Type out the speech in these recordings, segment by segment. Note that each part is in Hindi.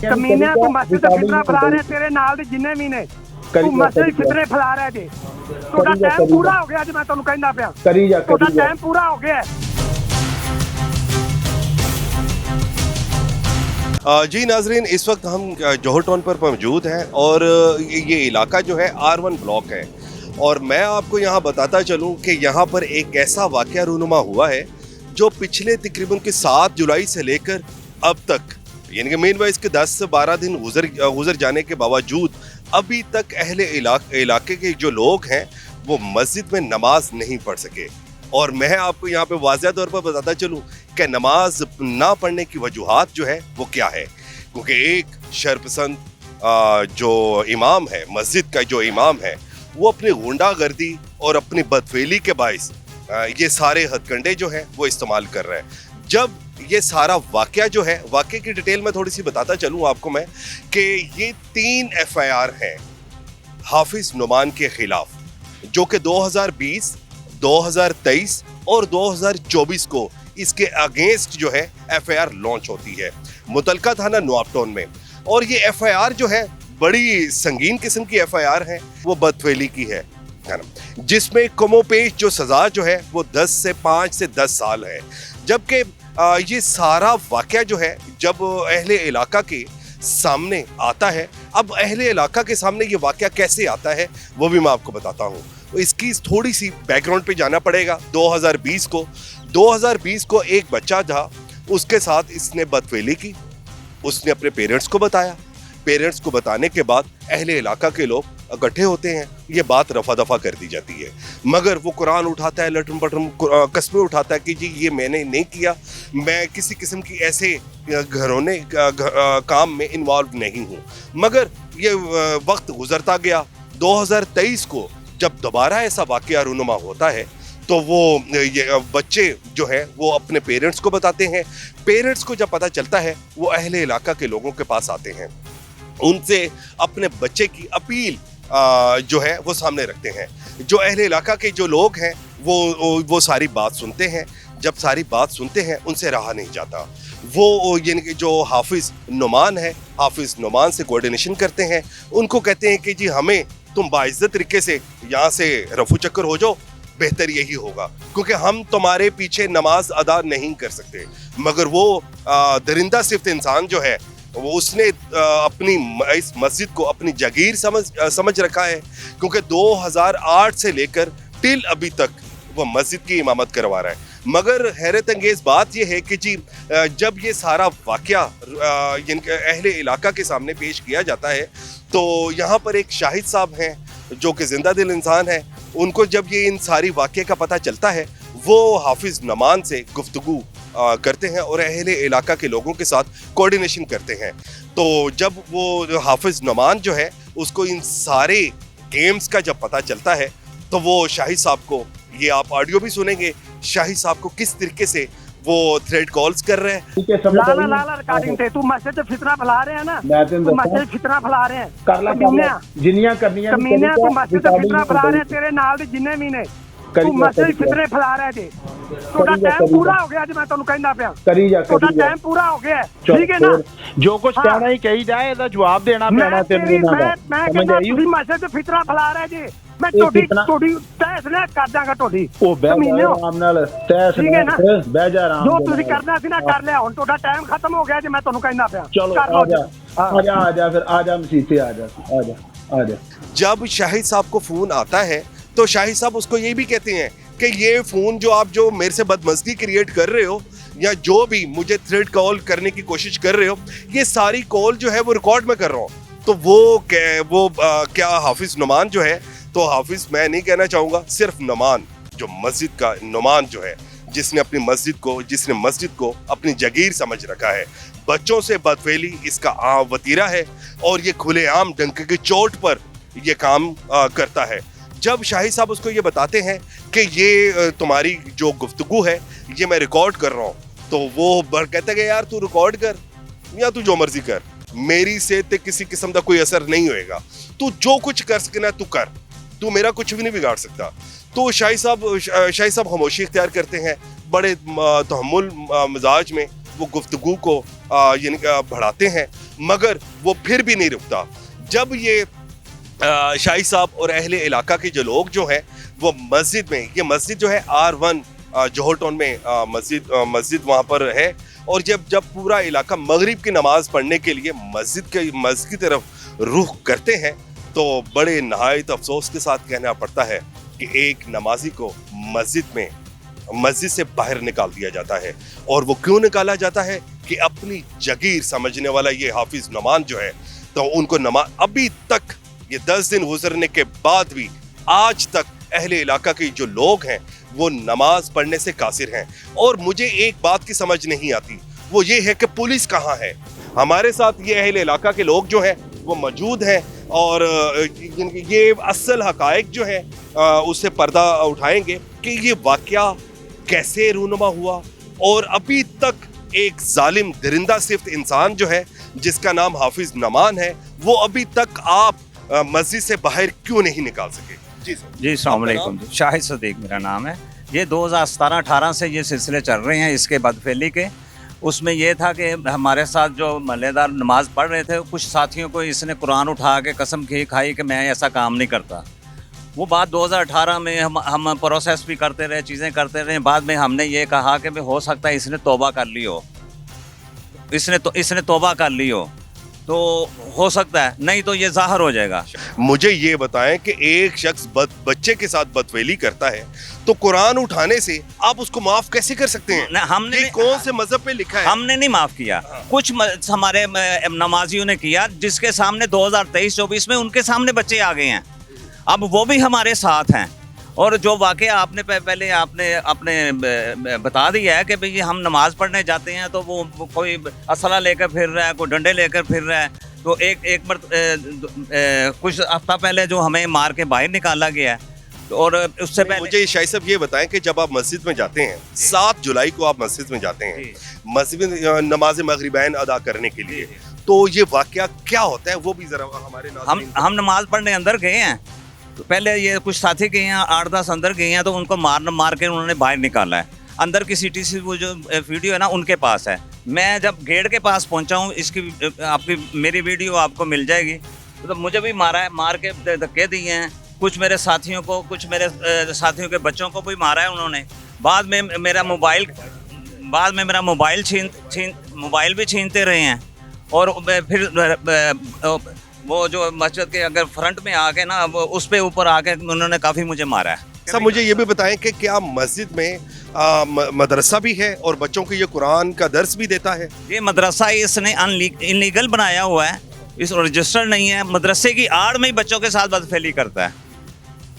कमीने तू मस्जिद फितरा फैला रहे तेरे नाल दे जिन्ने भी ने तू मस्जिद फितरे फैला रहे जे तोड़ा टाइम पूरा हो गया जे मैं तन्नू कहंदा पिया तोड़ा टाइम पूरा हो गया। जी नाजरीन, इस वक्त हम जौहर टाउन पर मौजूद हैं और ये इलाका जो है R1 ब्लॉक है और मैं आपको यहाँ बताता चलूँ कि यहाँ पर एक ऐसा वाक़या रूनुमा हुआ है जो पिछले तकरीबन के 7 जुलाई से लेकर अब तक यानी कि मेन वाइज के 10 से 12 दिन गुजर जाने के बावजूद अभी तक अहले इलाके के जो लोग हैं वो मस्जिद में नमाज नहीं पढ़ सके। और मैं आपको यहाँ पे वाज़ेह तौर पर बताता चलूँ कि नमाज ना पढ़ने की वजूहात जो है वो क्या है, क्योंकि एक शरपसंद जो इमाम है, मस्जिद का जो इमाम है, वो अपनी गुंडागर्दी और अपनी बदफेली के बाइस ये सारे हथकंडे जो है वो इस्तेमाल कर रहे हैं। जब ये सारा वाक़या जो है, वाक़े की डिटेल में थोड़ी सी बताता चलूँ आपको मैं कि ये 3 FIR हैं हाफिज नुमान के खिलाफ जो कि 2020, 2023 और 2024 को इसके अगेंस्ट जो है FIR लॉन्च होती है मुतलका थाना नवाब टाउन में। और ये FIR जो है बड़ी संगीन किस्म की FIR है, वो बदफेली की है ना, जिसमें कमोपेश जो सजा जो है वो 5 से 10 साल है। जबकि ये सारा वाक़या जो है जब अहले इलाका के सामने आता है, अब अहले इलाका के सामने ये वाक़या कैसे आता है वो भी मैं आपको बताता हूँ। इसकी थोड़ी सी बैकग्राउंड पे जाना पड़ेगा। 2020 को एक बच्चा था, उसके साथ इसने बदफेली की, उसने अपने पेरेंट्स को बताया। पेरेंट्स को बताने के बाद अहले इलाका के लोग इकट्ठे होते हैं, ये बात रफा दफा कर दी जाती है। मगर वो कुरान उठाता है, लटम पटम कस्में उठाता है कि जी ये मैंने नहीं किया, मैं किसी किस्म की ऐसे घरोने काम में इन्वॉल्व नहीं हूँ। मगर ये वक्त गुजरता गया। 2023 को जब दोबारा ऐसा वाक़या रूनुमा होता है तो वो ये बच्चे जो है वो अपने पेरेंट्स को बताते हैं। पेरेंट्स को जब पता चलता है वो अहले इलाका के लोगों के पास आते हैं, उनसे अपने बच्चे की अपील जो है वो सामने रखते हैं। जो अहले इलाका के जो लोग हैं वो सारी बात सुनते हैं। जब सारी बात सुनते हैं उनसे रहा नहीं जाता। वो यानी कि जो हाफिज नुमान है, हाफिज नुमान से कोऑर्डिनेशन करते हैं, उनको कहते हैं कि जी हमें तुम बाइज्जत तरीके से यहाँ से रफू चक्कर हो जाओ, बेहतर यही होगा, क्योंकि हम तुम्हारे पीछे नमाज अदा नहीं कर सकते। मगर वो दरिंदा सिर्फ इंसान जो है वो उसने अपनी इस मस्जिद को अपनी जागीर समझ रखा है, क्योंकि 2008 से लेकर टिल अभी तक वो मस्जिद की इमामत करवा रहा है। मगर हैरत अंगेज़ बात यह है कि जी जब ये सारा वाक़या अहले इलाका के सामने पेश किया जाता है तो यहाँ पर एक शाहिद साहब हैं जो कि जिंदा दिल इंसान है। उनको जब ये इन सारी वाक़े का पता चलता है वो हाफिज नुमान से गुफ्तगू करते हैं और अहले इलाका के लोगों के साथ कोऑर्डिनेशन करते हैं। तो जब वो हाफिज नुमान जो है उसको इन सारे गेम्स का जब पता चलता है तो वो शाहिद साहब को, ये आप ऑडियो भी सुनेंगे, शाहिद साहब को किस तरीके से वो थ्रेड कॉल्स कर रहे हैं। लाला रिकॉर्डिंग थे, तू मस्जिद से फितरा फैला रहे हैं ना, तू मस्जिद फितरा फैला रहे हैं, जिन्नियां करनियां कमीने तू मस्जिद से फितरा फैला रहे हैं तेरे नाल दे जिन्ने भी ने तू मस्जिद फितरे फैला रहे थे। तोड़ा टाइम पूरा हो गया जे मैं तन्नू कहंदा पिया तोड़ा टाइम पूरा हो गया, ठीक है ना। जो कुछ कहना ही कही जाए ਇਹਦਾ ਜਵਾਬ ਦੇਣਾ ਪੈਣਾ ਤੈਨੂੰ ਇਹਨਾਂ ਦਾ। मैं कहना ਤੁਸੀਂ मस्जिद से फितरा फैला रहे जी, मैं टोडी तहस ना कर जागा टोडी ਉਹ ਬਹਿ ਜਾ ਆਰਾਮ ਨਾਲ ਤੈਸ ਨਾਲ ਬਹਿ ਜਾ ਆਰਾਮ जो ਤੁਸੀਂ करना ਸੀ ना कर लिया, ਹੁਣ ਤੁਹਾਡਾ टाइम खत्म हो गया जे मैं तन्नू कहंदा पिया। चलो आ जा फिर आ जा मसीह से आ जा। जब शाहिद साहब को फोन आता है तो शाहिद साहब उसको ये भी कहते हैं कि ये फोन जो आप जो मेरे से बदमज़गी क्रिएट कर रहे हो या जो भी मुझे थ्रेड कॉल करने की कोशिश कर रहे हो, ये सारी कॉल जो है वो रिकॉर्ड में कर रहा हूँ। तो वो क्या हाफिज नुमान जो है, तो हाफिज मैं नहीं कहना चाहूँगा, सिर्फ नुमान जो मस्जिद का नुमान जो है जिसने मस्जिद को अपनी जागीर समझ रखा है। बच्चों से बदफेली इसका आम वतीरा है और ये खुलेआम डंके की चोट पर ये काम करता है। जब शाहिद साहब उसको ये बताते हैं कि ये तुम्हारी जो गुफ्तगू है ये मैं रिकॉर्ड कर रहा हूँ, तो वो कहता है यार तू रिकॉर्ड कर या तू जो मर्जी कर, मेरी से ते किसी किस्म का कोई असर नहीं होएगा, तू जो कुछ कर सकना तू कर, तू मेरा कुछ भी नहीं बिगाड़ सकता। तो शाहिद साहब खामोशी इख्तियार करते हैं, बड़े तहम्मुल मिजाज में वो गुफ्तगू को यानी बढ़ाते हैं। मगर वो फिर भी नहीं रुकता। जब ये शाही साहब और अहले इलाका के जो लोग जो हैं वो मस्जिद में, ये मस्जिद जो है R1 जौहर टाउन में मस्जिद वहाँ पर है, और जब पूरा इलाका मगरिब की नमाज पढ़ने के लिए मस्जिद की तरफ रुख करते हैं तो बड़े नहायत अफसोस के साथ कहना पड़ता है कि एक नमाजी को मस्जिद से बाहर निकाल दिया जाता है। और वो क्यों निकाला जाता है कि अपनी जगीर समझने वाला ये हाफिज नमान जो है, तो उनको नमाज अभी तक, ये 10 दिन गुजरने के बाद भी आज तक अहले इलाका के जो लोग हैं वो नमाज पढ़ने से कासिर हैं। और मुझे एक बात की समझ नहीं आती, वो ये है कि पुलिस कहाँ है। हमारे साथ ये अहले इलाका के लोग जो हैं वो मौजूद हैं और ये असल हकायक जो है उससे पर्दा उठाएंगे कि ये वाकया कैसे रूनुमा हुआ, और अभी तक एक जालिम दरिंदा सिफ्त इंसान जो है जिसका नाम हाफिज नमान है, वो अभी तक आप मस्जिद से बाहर क्यों नहीं निकाल सके। जी अस्सलाम वालेकुम। शाहिद सदीक मेरा नाम है। ये 2017-18 से ये सिलसिले चल रहे हैं इसके बदफेली के। उसमें ये था कि हमारे साथ जो महल्लेदार नमाज पढ़ रहे थे, कुछ साथियों को इसने कुरान उठा के कसम खाई कि मैं ऐसा काम नहीं करता। वो बात 2018 में हम प्रोसेस भी करते रहे, चीज़ें करते रहे। बाद में हमने ये कहा कि भाई हो सकता है इसने तौबा कर ली हो, इसने तौबा कर ली तो हो सकता है, नहीं तो ये ज़ाहिर हो जाएगा। मुझे ये बताएं कि एक शख्स बच्चे के साथ बदफेली करता है तो कुरान उठाने से आप उसको माफ कैसे कर सकते हैं? हमने कौन से मजहब पे लिखा है? हमने नहीं माफ किया, कुछ हमारे नमाजियों ने किया, जिसके सामने 2023-24 में उनके सामने बच्चे आ गए हैं, अब वो भी हमारे साथ हैं। और जो वाकया आपने पहले आपने बता दिया है कि भाई हम नमाज पढ़ने जाते हैं तो वो कोई असला लेकर फिर रहा है, कोई डंडे लेकर फिर रहा है। तो एक बार कुछ हफ्ता पहले जो हमें मार के बाहर निकाला गया है, और उससे पहले मुझे शाहिद साहब ये बताएं कि जब आप मस्जिद में जाते हैं, 7 जुलाई को आप मस्जिद में जाते हैं मस्जिद में नमाज मगरिबैन अदा करने के लिए, तो ये वाकया क्या होता है वो भी जरा हमारे हम नमाज पढ़ने अंदर गए हैं, तो पहले ये कुछ साथी गए हैं, 8-10 अंदर गए हैं, तो उनको मार के उन्होंने बाहर निकाला है। अंदर की CTC वो जो वीडियो है ना उनके पास है। मैं जब गेट के पास पहुंचा हूँ, इसकी मेरी वीडियो आपको मिल जाएगी। तो मुझे भी मारा है, मार के धक्के दिए हैं, कुछ मेरे साथियों को, कुछ मेरे साथियों के बच्चों को भी मारा है उन्होंने। बाद में मेरा मोबाइल मोबाइल भी छीनते रहे हैं। और फिर वो जो मस्जिद के अगर फ्रंट में आके ना उस पे ऊपर आके उन्होंने काफ़ी मुझे मारा है। सब मुझे ये भी बताएं कि क्या मस्जिद में मदरसा भी है और बच्चों को ये कुरान का दर्स भी देता है? ये मदरसा इसने इनलीगल बनाया हुआ है, इस रजिस्टर नहीं है। मदरसे की आड़ में ही बच्चों के साथ बदफेली करता है।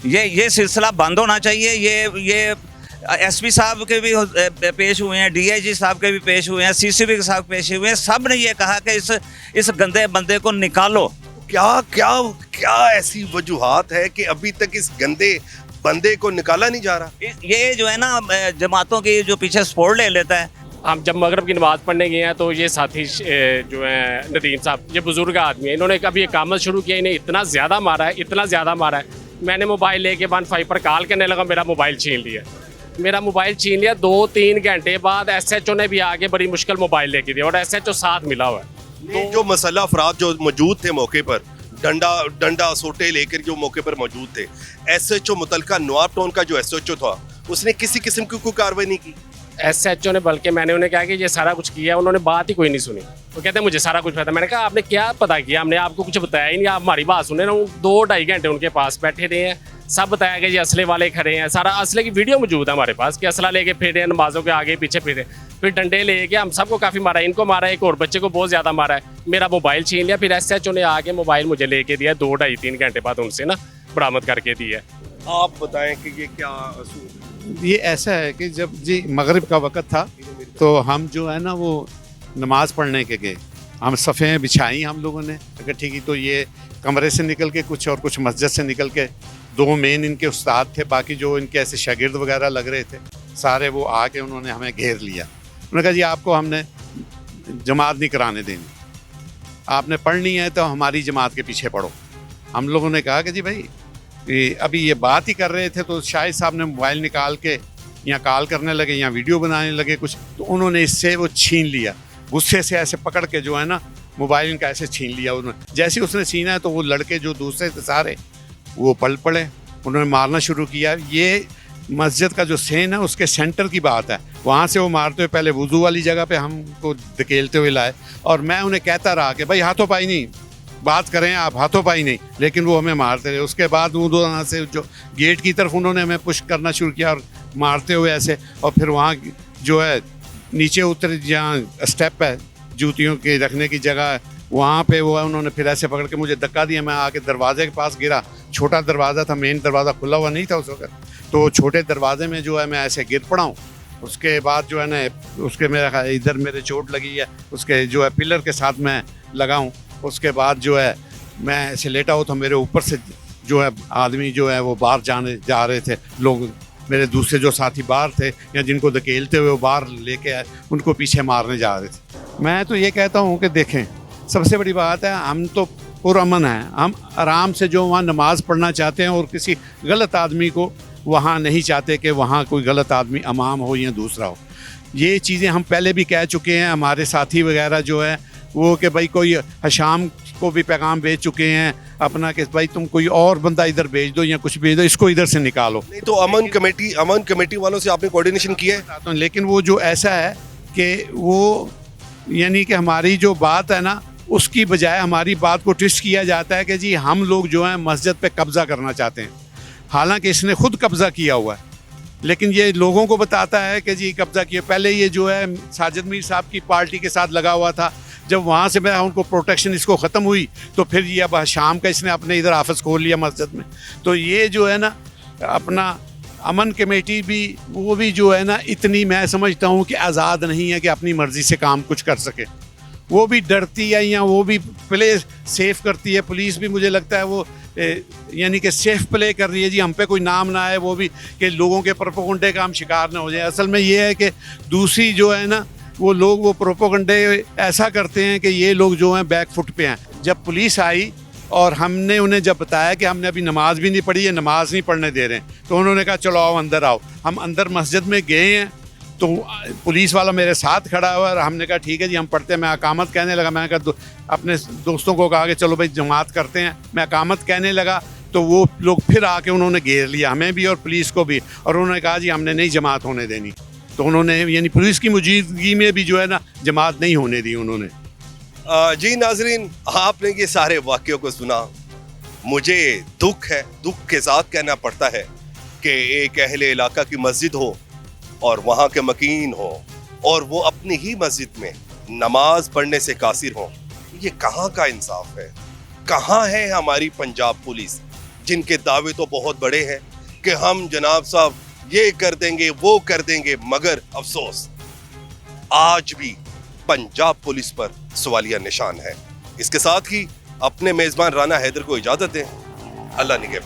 ये सिलसिला बंद होना चाहिए। ये SP साहब के भी पेश हुए हैं, DIG साहब के भी पेश हुए हैं, CCB के साहब पेश हुए हैं। सब ने ये कहा कि इस गंदे बंदे को निकालो। क्या ऐसी वजूहात है कि अभी तक इस गंदे बंदे को निकाला नहीं जा रहा? ये जो है ना जमातों की जो पीछे सपोर्ट ले लेता है। हम जब मगरब की नमाज़ पढ़ने गए हैं तो ये साथी जो है नदीम साहब, ये बुजुर्ग आदमी है, इन्होंने कभी एक कामल शुरू किया, इन्हें इतना ज़्यादा मारा है। मैंने मोबाइल लेके 15 पर कॉल करने लगा, मेरा मोबाइल छीन लिया। 2-3 घंटे बाद SHO ने भी आके बड़ी मुश्किल मोबाइल लेके दिया, और SHO साथ मिला हुआ है। तो जो मसला अफराद जो मौजूद थे मौके पर, डंडा सोटे लेकर जो मौके पर मौजूद थे, SHO मुतलका नवाब टाउन का जो SHO था उसने किसी किस्म की कोई कार्रवाई नहीं की? SHO ने, बल्कि मैंने उन्हें कहा कि ये सारा कुछ किया, उन्होंने बात ही कोई नहीं सुनी। वो कहते हैं मुझे सारा कुछ पता। मैंने कहा आपने क्या पता किया? हमने आपको कुछ बताया ही नहीं, आप हमारी बात सुने ना। 2-2.5 घंटे उनके पास बैठे रहे हैं, सब बताया कि ये असले वाले खड़े हैं, सारा असले की वीडियो मौजूद है हमारे पास कि असला लेके फिर रहे हैं, नमाजों के आगे पीछे फिर रहे, फिर डंडे लेके हम सबको काफ़ी मारा है। इनको मारा है, एक और बच्चे को बहुत ज़्यादा मारा है। मेरा मोबाइल छीन लिया, फिर SHO ने आके मोबाइल मुझे लेके दिया, 2-2.5-3 घंटे बाद उनसे ना बरामद करके दिया। आप बताएं कि ये क्या असूल? ये ऐसा है कि जब जी मगरिब का वक़्त था तो हम जो है ना वो नमाज पढ़ने के गए, हम सफ़ें बिछाई हम लोगों ने इकट्ठी की। तो ये कमरे से निकल के कुछ मस्जिद से निकल के 2 मेन इनके उस्ताद थे, बाकी जो इनके ऐसे शागिर्द वगैरह लग रहे थे सारे, वो आके उन्होंने हमें घेर लिया। उन्होंने कहा जी आपको हमने जमात नहीं कराने देनी, आपने पढ़नी है तो हमारी जमात के पीछे पढ़ो। हम लोगों ने कहा कि जी भाई अभी ये बात ही कर रहे थे तो शाहिद साहब ने मोबाइल निकाल के यहाँ कॉल करने लगे, यहाँ वीडियो बनाने लगे कुछ, तो उन्होंने इससे वो छीन लिया। गुस्से से ऐसे पकड़ के जो है ना मोबाइल इनका ऐसे छीन लिया उन्होंने। जैसे ही उसने छीना तो वो लड़के जो दूसरे थे सारे वो पल पड़े, उन्होंने मारना शुरू किया। ये मस्जिद का जो सेन है उसके सेंटर की बात है, वहाँ से वो मारते हुए पहले वुजू वाली जगह पे हमको धकेलते हुए लाए, और मैं उन्हें कहता रहा कि भाई हाथों पाई नहीं, बात करें आप, हाथों पाई नहीं, लेकिन वो हमें मारते रहे। उसके बाद वो दोनों से जो गेट की तरफ उन्होंने हमें पुश करना शुरू किया और मारते हुए ऐसे, और फिर वहाँ जो है नीचे उतर जहाँ स्टेप है जूतियों के रखने की जगह है, वहाँ पे वो उन्होंने फिर ऐसे पकड़ के मुझे धक्का दिया। मैं आके दरवाजे के पास गिरा, छोटा दरवाज़ा था, मेन दरवाज़ा खुला हुआ नहीं था उस वक्त, तो छोटे दरवाजे में जो है मैं ऐसे गिर पड़ा हूँ। उसके बाद जो है ना उसके मेरा इधर मेरे चोट लगी है, उसके जो है पिलर के साथ मैं लगा हूँ। उसके बाद जो है मैं ऐसे लेटा हूँ तो मेरे ऊपर से जो है आदमी जो है वो बाहर जा रहे थे लोग, मेरे दूसरे जो साथी बाहर थे या जिनको धकेलते हुए वो बाहर लेके आए, उनको पीछे मारने जा रहे थे। मैं तो ये कहता हूँ कि देखें, सबसे बड़ी बात है हम तो पुरअमन हैं, हम आराम से जो वहाँ नमाज़ पढ़ना चाहते हैं, और किसी गलत आदमी को वहाँ नहीं चाहते कि वहाँ कोई गलत आदमी इमाम हो या दूसरा हो। ये चीज़ें हम पहले भी कह चुके हैं, हमारे साथी वगैरह जो है वो कि भाई कोई हशाम को भी पैगाम भेज चुके हैं अपना कि भाई तुम कोई और बंदा इधर भेज दो या कुछ भेज दो, इसको इधर से निकालो। नहीं तो अमन कमेटी वालों से आपने कोऑर्डिनेशन किया है? लेकिन वो जो ऐसा है कि वो यानी कि हमारी जो बात है ना, उसकी बजाय हमारी बात को ट्विस्ट किया जाता है कि जी हम लोग जो हैं मस्जिद पे कब्ज़ा करना चाहते हैं, हालांकि इसने खुद कब्ज़ा किया हुआ है, लेकिन ये लोगों को बताता है कि जी कब्ज़ा किया। पहले ये जो है साजिद मीर साहब की पार्टी के साथ लगा हुआ था, जब वहाँ से मैं उनको प्रोटेक्शन इसको ख़त्म हुई तो फिर ये अब शाम का इसने अपने इधर ऑफिस खोल लिया मस्जिद में। तो ये जो है ना अपना अमन कमेटी भी वो भी जो है ना इतनी मैं समझता हूँ कि आज़ाद नहीं है कि अपनी मर्ज़ी से काम कुछ कर सके। वो भी डरती है या वो भी प्ले सेफ करती है। पुलिस भी मुझे लगता है वो यानी कि सेफ प्ले कर रही है जी, हम पे कोई नाम ना आए, वो भी कि लोगों के प्रोपोगंडे का हम शिकार ना हो जाए। असल में ये है कि दूसरी जो है ना वो लोग वो प्रोपोगंडे ऐसा करते हैं कि ये लोग जो हैं बैक फुट पे हैं। जब पुलिस आई और हमने उन्हें जब बताया कि हमने अभी नमाज भी नहीं पढ़ी है, नमाज नहीं पढ़ने दे रहे हैं, तो उन्होंने कहा चलो आओ अंदर आओ। हम अंदर मस्जिद में गए हैं तो पुलिस वाला मेरे साथ खड़ा हुआ और हमने कहा ठीक है जी हम पढ़ते हैं। मैं अकामत कहने लगा, मैंने कहा अपने दोस्तों को कहा कि चलो भाई जमात करते हैं। मैं अकामत कहने लगा तो वो लोग फिर आके उन्होंने घेर लिया हमें भी और पुलिस को भी, और उन्होंने कहा जी हमने नहीं जमात होने देनी। तो उन्होंने यानी पुलिस की मौजूदगी में भी जो है ना जमात नहीं होने दी उन्होंने। जी नाजरीन, आपने ये सारे वाक़यों को सुना। मुझे दुख है, दुख के साथ कहना पड़ता है कि एक अहले इलाका की मस्जिद हो और वहाँ के मकीन हो और वो अपनी ही मस्जिद में नमाज पढ़ने से कासिर हो। ये कहाँ का इंसाफ है? कहाँ है हमारी पंजाब पुलिस, जिनके दावे तो बहुत बड़े हैं कि हम जनाब साहब ये कर देंगे वो कर देंगे, मगर अफसोस आज भी पंजाब पुलिस पर सवालिया निशान है। इसके साथ ही अपने मेजबान राना हैदर को इजाजत दें। अल्लाह निगहबान।